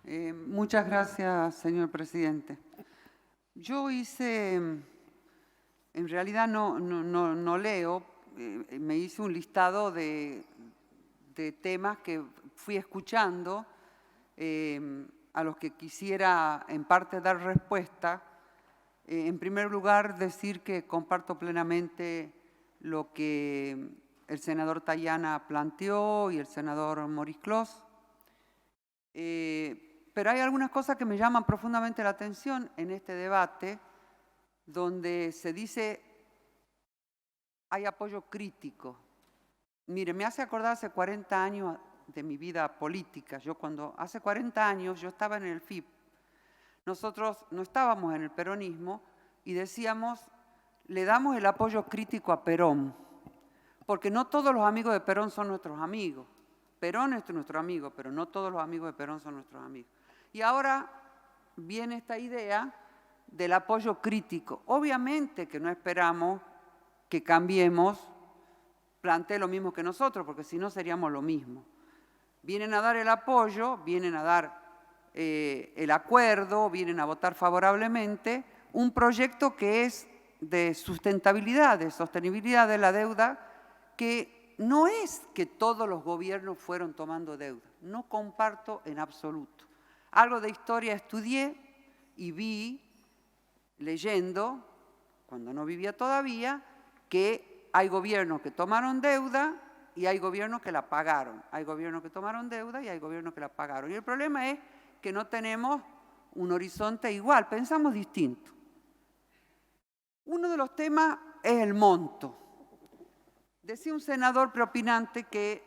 Muchas gracias, señor presidente. Yo hice, en realidad no leo, me hice un listado de temas que fui escuchando, a los que quisiera en parte dar respuesta. En primer lugar, decir que comparto plenamente lo que el senador Tayana planteó y el senador Maurice Clos. Pero hay algunas cosas que me llaman profundamente la atención en este debate, donde se dice hay apoyo crítico. Mire, me hace acordar hace 40 años de mi vida política. Hace 40 años yo estaba en el FIP. Nosotros no estábamos en el peronismo y decíamos, le damos el apoyo crítico a Perón, porque no todos los amigos de Perón son nuestros amigos. Perón es nuestro amigo, pero no todos los amigos de Perón son nuestros amigos. Y ahora viene esta idea del apoyo crítico. Obviamente que no esperamos que Cambiemos plantee lo mismo que nosotros, porque si no seríamos lo mismo. Vienen a dar el apoyo, vienen a dar el acuerdo, vienen a votar favorablemente un proyecto que es de sustentabilidad, de sostenibilidad de la deuda, que no es que todos los gobiernos fueron tomando deuda. No comparto en absoluto. Algo de historia estudié y vi, leyendo, cuando no vivía todavía, que hay gobiernos que tomaron deuda y hay gobiernos que la pagaron. Hay gobiernos que tomaron deuda y hay gobiernos que la pagaron. Y el problema es que no tenemos un horizonte igual, pensamos distinto. Uno de los temas es el monto. Decía un senador preopinante que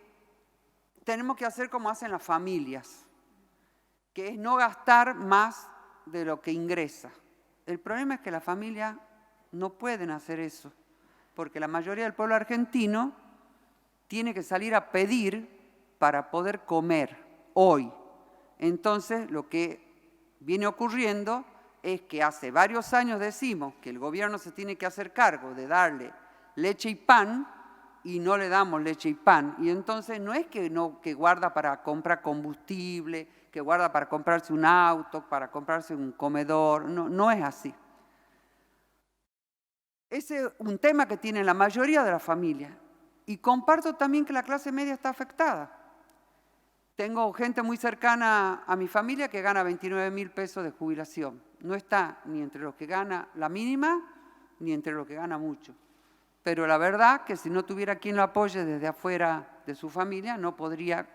tenemos que hacer como hacen las familias, que es no gastar más de lo que ingresa. El problema es que las familias no pueden hacer eso, porque la mayoría del pueblo argentino tiene que salir a pedir para poder comer hoy. Entonces, lo que viene ocurriendo es que hace varios años decimos que el gobierno se tiene que hacer cargo de darle leche y pan y no le damos leche y pan. Y entonces no es que guarda para comprar combustible, que guarda para comprarse un auto, para comprarse un comedor. No es así. Ese es un tema que tiene la mayoría de las familias. Y comparto también que la clase media está afectada. Tengo gente muy cercana a mi familia que gana 29.000 pesos de jubilación. No está ni entre los que gana la mínima, ni entre los que gana mucho. Pero la verdad que si no tuviera quien lo apoye desde afuera de su familia, no podría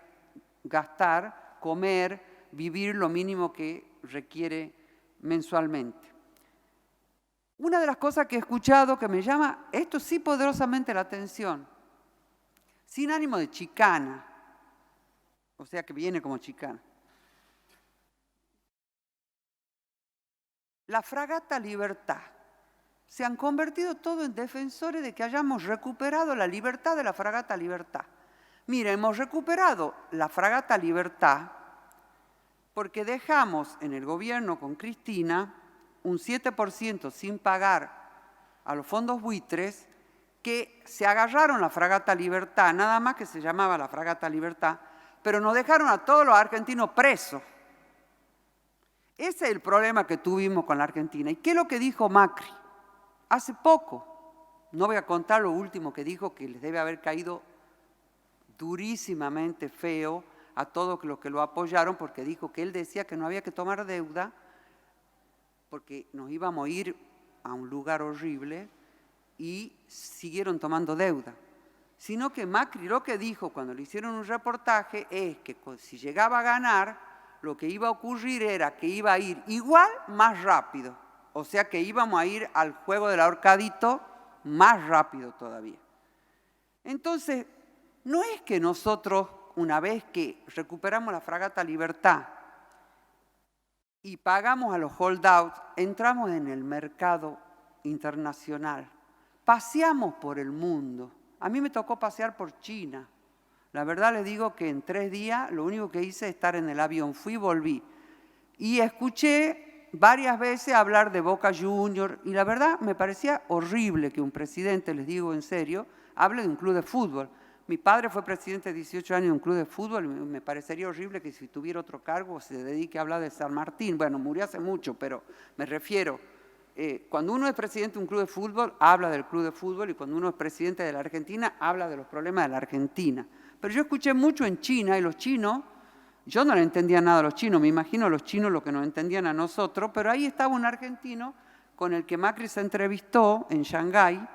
gastar, comer, vivir lo mínimo que requiere mensualmente. Una de las cosas que he escuchado que me llama, esto sí poderosamente la atención, sin ánimo de chicana, o sea que viene como chicana. La fragata Libertad. Se han convertido todos en defensores de que hayamos recuperado la libertad de la fragata Libertad. Mira, hemos recuperado la fragata Libertad porque dejamos en el gobierno con Cristina un 7% sin pagar a los fondos buitres que se agarraron la fragata Libertad, nada más que se llamaba la fragata Libertad, pero nos dejaron a todos los argentinos presos. Ese es el problema que tuvimos con la Argentina. ¿Y qué es lo que dijo Macri? Hace poco, no voy a contar lo último que dijo, que les debe haber caído durísimamente feo a todos los que lo apoyaron, porque dijo que él decía que no había que tomar deuda, porque nos íbamos a ir a un lugar horrible, y siguieron tomando deuda. Sino que Macri lo que dijo cuando le hicieron un reportaje es que si llegaba a ganar, lo que iba a ocurrir era que iba a ir igual, más rápido. O sea que íbamos a ir al juego del ahorcadito más rápido todavía. Entonces, no es que nosotros, una vez que recuperamos la fragata Libertad y pagamos a los holdouts, entramos en el mercado internacional. Paseamos por el mundo. A mí me tocó pasear por China. La verdad les digo que en 3 días lo único que hice es estar en el avión. Fui y volví. Y escuché varias veces hablar de Boca Juniors y la verdad me parecía horrible que un presidente, les digo en serio, hable de un club de fútbol. Mi padre fue presidente 18 años de un club de fútbol, me parecería horrible que si tuviera otro cargo se dedique a hablar de San Martín. Bueno, murió hace mucho, pero me refiero, cuando uno es presidente de un club de fútbol, habla del club de fútbol, y cuando uno es presidente de la Argentina, habla de los problemas de la Argentina. Pero yo escuché mucho en China, y los chinos, yo no le entendía nada a los chinos, me imagino los chinos lo que nos entendían a nosotros, pero ahí estaba un argentino con el que Macri se entrevistó en Shanghái,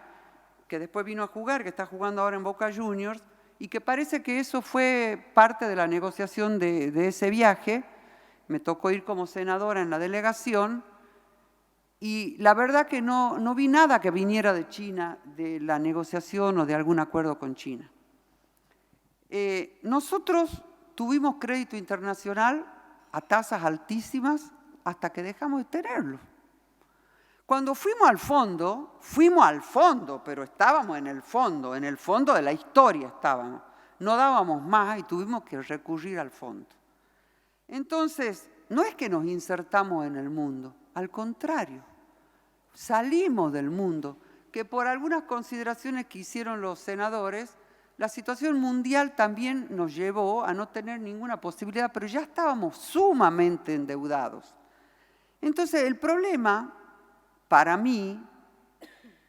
que después vino a jugar, que está jugando ahora en Boca Juniors, y que parece que eso fue parte de la negociación de ese viaje. Me tocó ir como senadora en la delegación, y la verdad que no vi nada que viniera de China, de la negociación o de algún acuerdo con China. Nosotros tuvimos crédito internacional a tasas altísimas hasta que dejamos de tenerlo. Cuando fuimos al fondo, pero estábamos en el fondo de la historia estábamos. No dábamos más y tuvimos que recurrir al fondo. Entonces, no es que nos insertamos en el mundo, al contrario, salimos del mundo, que por algunas consideraciones que hicieron los senadores, la situación mundial también nos llevó a no tener ninguna posibilidad, pero ya estábamos sumamente endeudados. Entonces, el problema, para mí,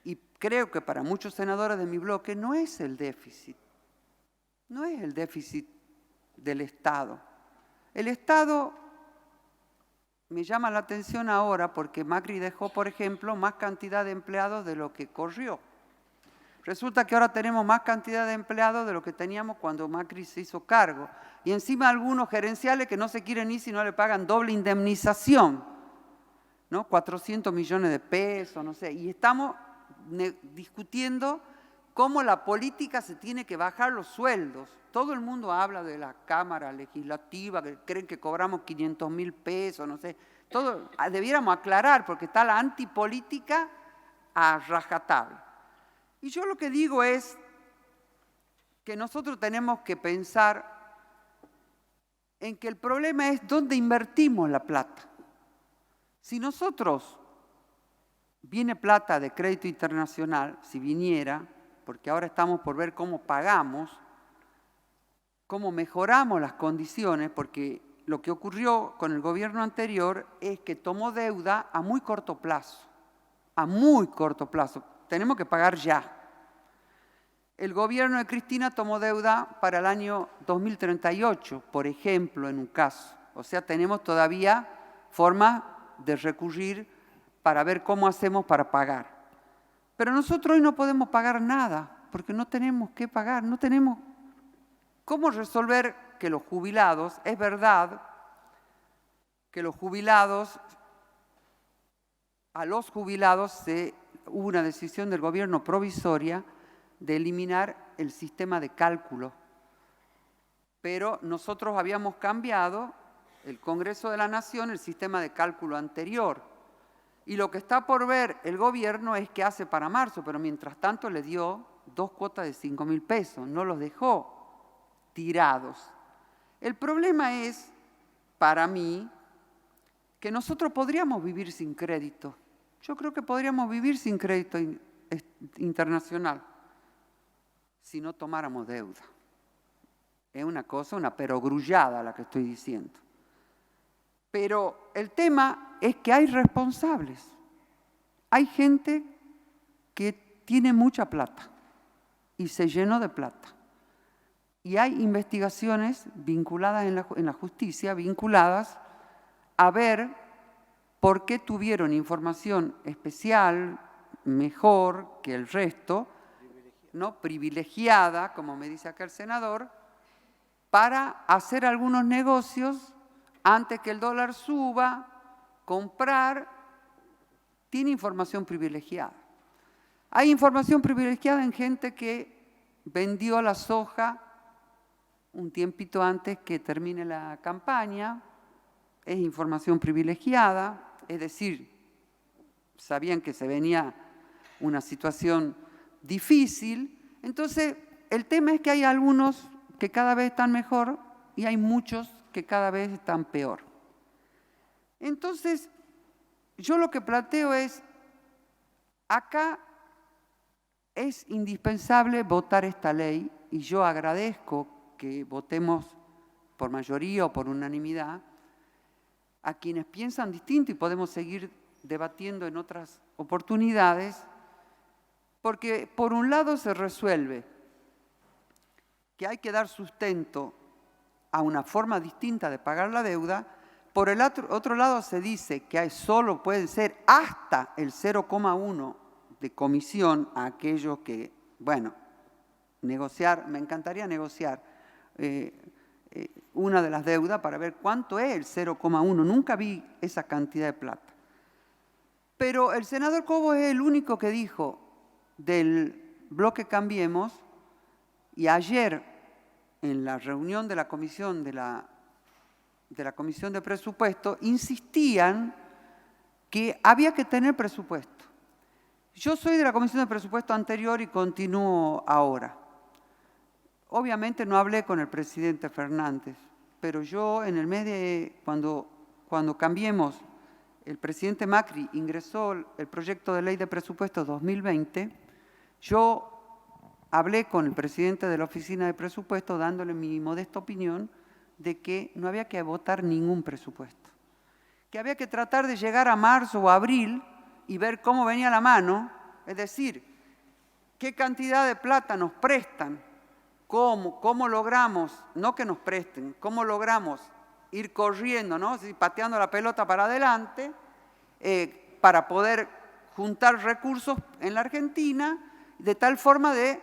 y creo que para muchos senadores de mi bloque, no es el déficit. No es el déficit del Estado. El Estado me llama la atención ahora porque Macri dejó, por ejemplo, más cantidad de empleados de lo que corrió. Resulta que ahora tenemos más cantidad de empleados de lo que teníamos cuando Macri se hizo cargo. Y encima algunos gerenciales que no se quieren ir si no le pagan doble indemnización, ¿no? 400 millones de pesos, no sé. Y estamos discutiendo cómo la política se tiene que bajar los sueldos. Todo el mundo habla de la Cámara Legislativa, que creen que cobramos 500.000 pesos, no sé. Todo debiéramos aclarar porque está la antipolítica a rajatabla. Y yo lo que digo es que nosotros tenemos que pensar en que el problema es dónde invertimos la plata. Si nosotros viene plata de crédito internacional, si viniera, porque ahora estamos por ver cómo pagamos, cómo mejoramos las condiciones, porque lo que ocurrió con el gobierno anterior es que tomó deuda a muy corto plazo, tenemos que pagar ya. El gobierno de Cristina tomó deuda para el año 2038, por ejemplo, en un caso. O sea, tenemos todavía forma de recurrir para ver cómo hacemos para pagar. Pero nosotros hoy no podemos pagar nada, porque no tenemos qué pagar, no tenemos cómo resolver que los jubilados, es verdad que a los jubilados hubo una decisión del gobierno provisoria de eliminar el sistema de cálculo. Pero nosotros habíamos cambiado, el Congreso de la Nación, el sistema de cálculo anterior. Y lo que está por ver el gobierno es qué hace para marzo, pero mientras tanto le dio 2 cuotas de 5.000 pesos, no los dejó tirados. El problema es, para mí, que nosotros podríamos vivir sin crédito. Yo creo que podríamos vivir sin crédito internacional si no tomáramos deuda. Es una cosa, una perogrullada la que estoy diciendo. Pero el tema es que hay responsables. Hay gente que tiene mucha plata y se llenó de plata. Y hay investigaciones vinculadas en la justicia, vinculadas a ver por qué tuvieron información especial, mejor que el resto, ¿no? Privilegiada, como me dice acá el senador, para hacer algunos negocios antes que el dólar suba, comprar, tiene información privilegiada. Hay información privilegiada en gente que vendió la soja un tiempito antes que termine la campaña, es información privilegiada, es decir, sabían que se venía una situación difícil. Entonces, el tema es que hay algunos que cada vez están mejor y hay muchos que cada vez están peor. Entonces, yo lo que planteo es, acá es indispensable votar esta ley y yo agradezco que votemos por mayoría o por unanimidad a quienes piensan distinto y podemos seguir debatiendo en otras oportunidades, porque por un lado se resuelve que hay que dar sustento a una forma distinta de pagar la deuda, por el otro lado se dice que solo pueden ser hasta el 0,1 de comisión a aquellos que, bueno, negociar, me encantaría negociar una de las deudas para ver cuánto es el 0,1. Nunca vi esa cantidad de plata. Pero el senador Cobo es el único que dijo del bloque Cambiemos, y ayer en la reunión de la comisión de la Comisión de Presupuesto insistían que había que tener presupuesto. Yo soy de la Comisión de Presupuesto anterior y continúo ahora. Obviamente no hablé con el presidente Fernández, pero yo en el mes de, cuando Cambiemos, el presidente Macri ingresó el proyecto de ley de presupuesto 2020, yo hablé con el presidente de la Oficina de Presupuesto dándole mi modesta opinión de que no había que votar ningún presupuesto, que había que tratar de llegar a marzo o abril y ver cómo venía la mano, es decir, qué cantidad de plata nos prestan, cómo logramos, no que nos presten, cómo logramos ir corriendo, ¿no? Pateando la pelota para adelante para poder juntar recursos en la Argentina de tal forma de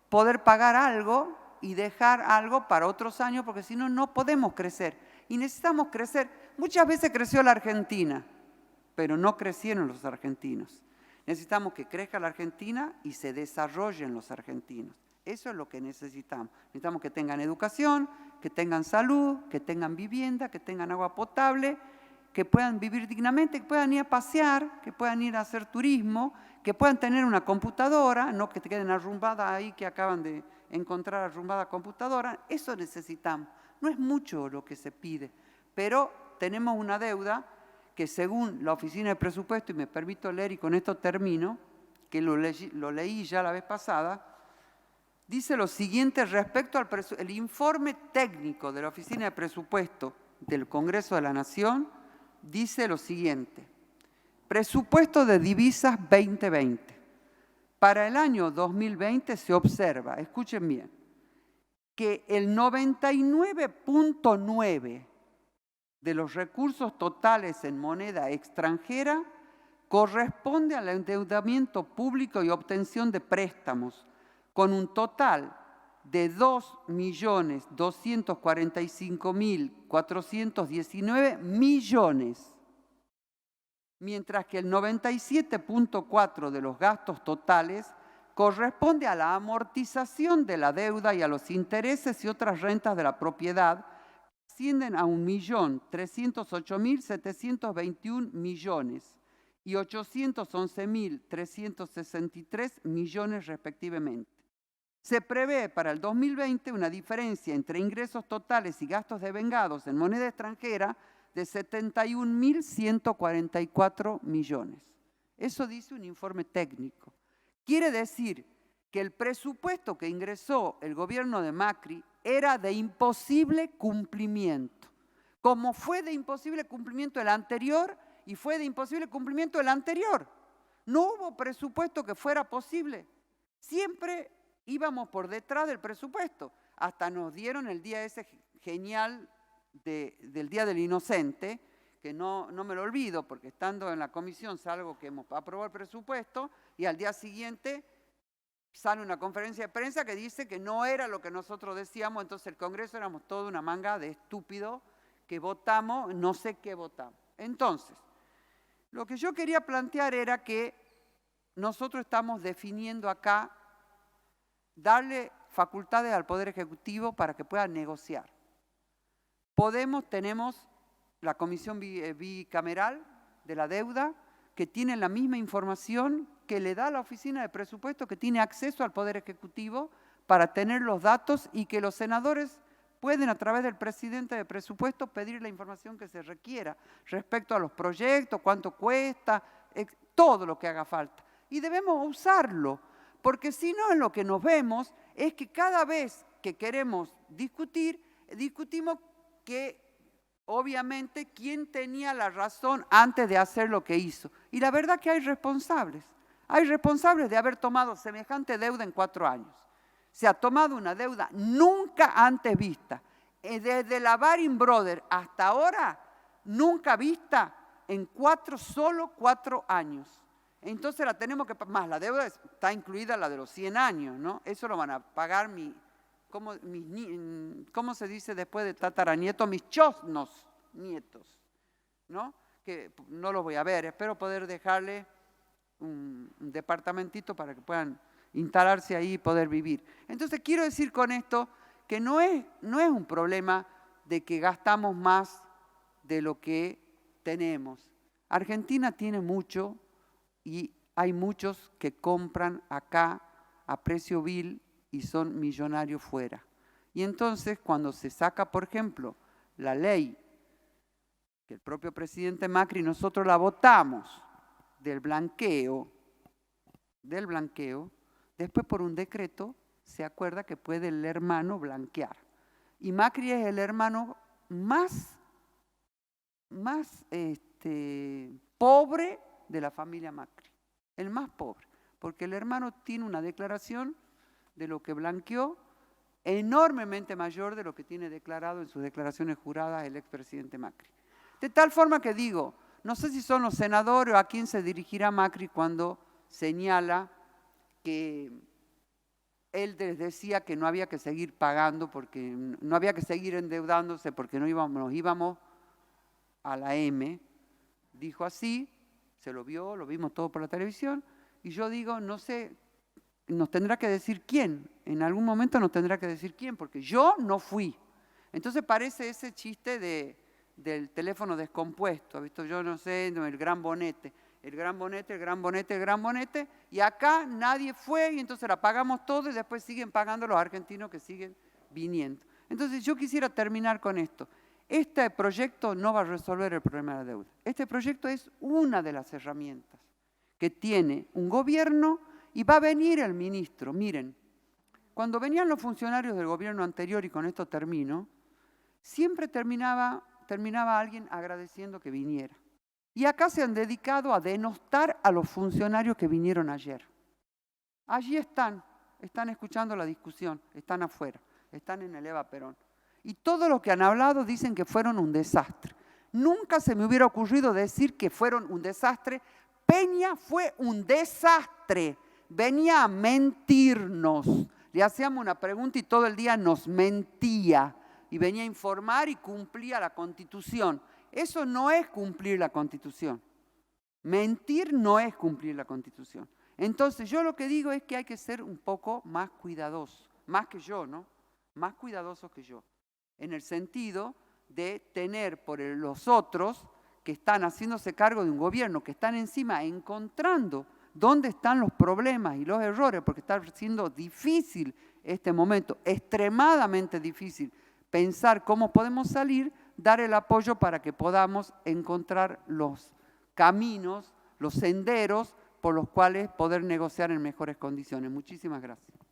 poder pagar algo y dejar algo para otros años, porque si no, no podemos crecer. Y necesitamos crecer. Muchas veces creció la Argentina, pero no crecieron los argentinos. Necesitamos que crezca la Argentina y se desarrollen los argentinos. Eso es lo que necesitamos. Necesitamos que tengan educación, que tengan salud, que tengan vivienda, que tengan agua potable, que puedan vivir dignamente, que puedan ir a pasear, que puedan ir a hacer turismo, que puedan tener una computadora, no que te queden arrumbadas ahí que acaban de encontrar arrumbada computadora. Eso necesitamos. No es mucho lo que se pide, pero tenemos una deuda que según la Oficina de Presupuesto, y me permito leer y con esto termino, que lo leí ya la vez pasada, dice lo siguiente respecto al informe técnico de la Oficina de Presupuesto del Congreso de la Nación, dice lo siguiente: presupuesto de divisas 2020. Para el año 2020 se observa, escuchen bien, que el 99.9% de los recursos totales en moneda extranjera corresponde al endeudamiento público y obtención de préstamos, con un total de 2.245.419 millones, mientras que el 97.4% de los gastos totales corresponde a la amortización de la deuda y a los intereses y otras rentas de la propiedad, que ascienden a 1.308.721 millones y 811.363 millones respectivamente. Se prevé para el 2020 una diferencia entre ingresos totales y gastos devengados en moneda extranjera de 71.144 millones. Eso dice un informe técnico. Quiere decir que el presupuesto que ingresó el gobierno de Macri era de imposible cumplimiento, como fue de imposible cumplimiento el anterior y fue de imposible cumplimiento el anterior. No hubo presupuesto que fuera posible. Siempre íbamos por detrás del presupuesto. Hasta nos dieron el día ese genial del Día del Inocente, que no me lo olvido, porque estando en la comisión salgo que hemos aprobado el presupuesto y al día siguiente sale una conferencia de prensa que dice que no era lo que nosotros decíamos, entonces el Congreso éramos toda una manga de estúpidos que votamos, no sé qué votamos. Entonces, lo que yo quería plantear era que nosotros estamos definiendo acá darle facultades al Poder Ejecutivo para que pueda negociar. Tenemos la comisión bicameral de la deuda, que tiene la misma información que le da la Oficina de Presupuesto, que tiene acceso al Poder Ejecutivo para tener los datos y que los senadores pueden, a través del presidente de Presupuesto, pedir la información que se requiera respecto a los proyectos, cuánto cuesta, todo lo que haga falta. Y debemos usarlo, porque si no, en lo que nos vemos es que cada vez que queremos discutir, discutimos que obviamente quién tenía la razón antes de hacer lo que hizo. Y la verdad que hay responsables. Hay responsables de haber tomado semejante deuda en 4 años. Se ha tomado una deuda nunca antes vista. Desde la Baring Brothers hasta ahora, nunca vista en solo 4 años. Entonces la tenemos que pagar. Más la deuda está incluida la de los 100 años, ¿no? Eso lo van a pagar ¿cómo se dice después de tataranietos? Mis chosnos nietos, ¿no? Que no los voy a ver, espero poder dejarle un departamentito para que puedan instalarse ahí y poder vivir. Entonces quiero decir con esto que no es un problema de que gastamos más de lo que tenemos. Argentina tiene mucho y hay muchos que compran acá a precio vil y son millonarios fuera. Y entonces cuando se saca, por ejemplo, la ley que el propio presidente Macri nosotros la votamos del blanqueo, después por un decreto se acuerda que puede el hermano blanquear. Y Macri es el hermano más pobre de la familia Macri, el más pobre, porque el hermano tiene una declaración de lo que blanqueó enormemente mayor de lo que tiene declarado en sus declaraciones juradas el expresidente Macri. De tal forma que digo, no sé si son los senadores o a quién se dirigirá Macri cuando señala que él les decía que no había que seguir pagando, porque no había que seguir endeudándose porque nos íbamos a la M. Dijo así, se lo vio, lo vimos todo por la televisión, y yo digo, no sé, nos tendrá que decir quién, en algún momento nos tendrá que decir quién, porque yo no fui. Entonces parece ese chiste del teléfono descompuesto, ¿visto? Yo no sé, el gran bonete, y acá nadie fue y entonces la pagamos todo y después siguen pagando los argentinos que siguen viniendo. Entonces yo quisiera terminar con esto. Este proyecto no va a resolver el problema de la deuda. Este proyecto es una de las herramientas que tiene un gobierno y va a venir el ministro. Miren, cuando venían los funcionarios del gobierno anterior, y con esto termino, siempre terminaba alguien agradeciendo que viniera. Y acá se han dedicado a denostar a los funcionarios que vinieron ayer. Allí están escuchando la discusión, están afuera, están en el Eva Perón. Y todos los que han hablado dicen que fueron un desastre. Nunca se me hubiera ocurrido decir que fueron un desastre. Peña fue un desastre. Venía a mentirnos. Le hacíamos una pregunta y todo el día nos mentía. Y venía a informar y cumplía la Constitución. Eso no es cumplir la Constitución. Mentir no es cumplir la Constitución. Entonces yo lo que digo es que hay que ser un poco más cuidadosos. Más que yo, ¿no? Más cuidadosos que yo. En el sentido de tener por los otros que están haciéndose cargo de un gobierno, que están encima encontrando dónde están los problemas y los errores, porque está siendo difícil este momento, extremadamente difícil, pensar cómo podemos salir, dar el apoyo para que podamos encontrar los caminos, los senderos por los cuales poder negociar en mejores condiciones. Muchísimas gracias.